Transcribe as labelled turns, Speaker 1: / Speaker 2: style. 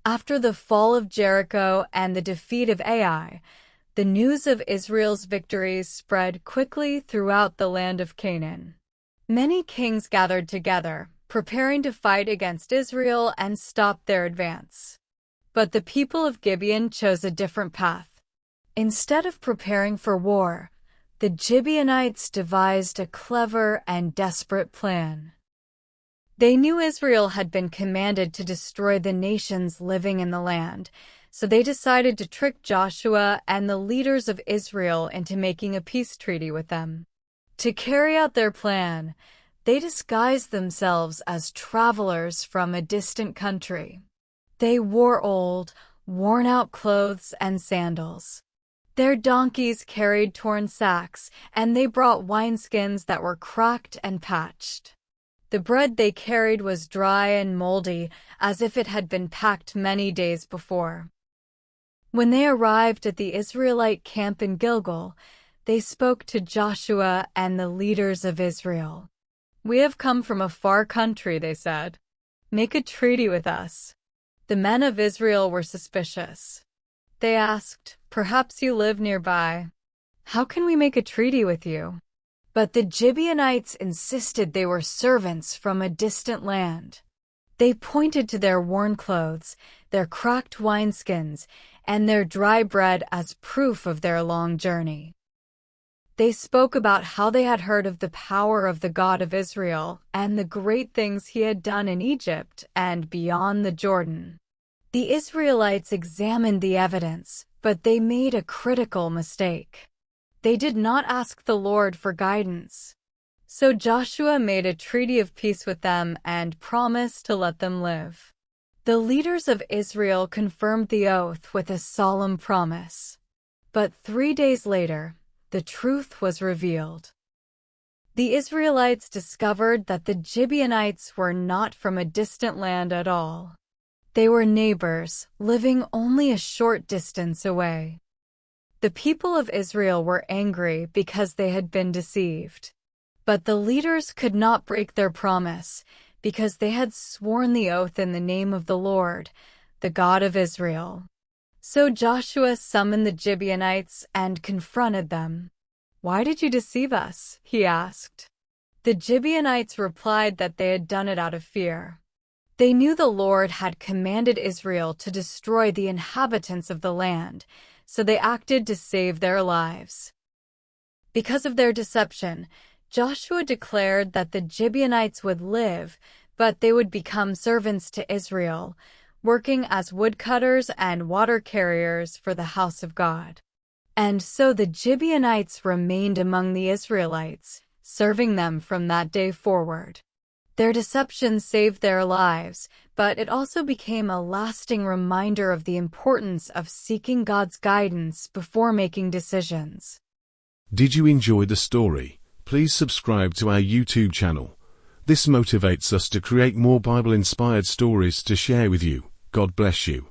Speaker 1: After the fall of Jericho and the defeat of Ai, the news of Israel's victories spread quickly throughout the land of Canaan. Many kings gathered together, preparing to fight against Israel and stop their advance. But the people of Gibeon chose a different path. Instead of preparing for war, the Gibeonites devised a clever and desperate plan. They knew Israel had been commanded to destroy the nations living in the land, so they decided to trick Joshua and the leaders of Israel into making a peace treaty with them. To carry out their plan, they disguised themselves as travelers from a distant country. They wore old, worn-out clothes and sandals. Their donkeys carried torn sacks, and they brought wineskins that were cracked and patched. The bread they carried was dry and moldy, as if it had been packed many days before. When they arrived at the Israelite camp in Gilgal, they spoke to Joshua and the leaders of Israel. "We have come from a far country," they said. "Make a treaty with us." The men of Israel were suspicious. They asked, "Perhaps you live nearby. How can we make a treaty with you?" But the Gibeonites insisted they were servants from a distant land. They pointed to their worn clothes, their cracked wineskins, and their dry bread as proof of their long journey. They spoke about how they had heard of the power of the God of Israel and the great things he had done in Egypt and beyond the Jordan. The Israelites examined the evidence, but they made a critical mistake. They did not ask the Lord for guidance. So Joshua made a treaty of peace with them and promised to let them live. The leaders of Israel confirmed the oath with a solemn promise. But 3 days later, the truth was revealed. The Israelites discovered that the Gibeonites were not from a distant land at all. They were neighbors, living only a short distance away. The people of Israel were angry because they had been deceived. But the leaders could not break their promise because they had sworn the oath in the name of the Lord, the God of Israel. So Joshua summoned the Gibeonites and confronted them. "Why did you deceive us?" he asked. The Gibeonites replied that they had done it out of fear. They knew the Lord had commanded Israel to destroy the inhabitants of the land, so they acted to save their lives. Because of their deception, Joshua declared that the Gibeonites would live, but they would become servants to Israel, working as woodcutters and water carriers for the house of God. And so the Gibeonites remained among the Israelites, serving them from that day forward. Their deception saved their lives, but it also became a lasting reminder of the importance of seeking God's guidance before making decisions.
Speaker 2: Did you enjoy the story? Please subscribe to our YouTube channel. This motivates us to create more Bible-inspired stories to share with you. God bless you.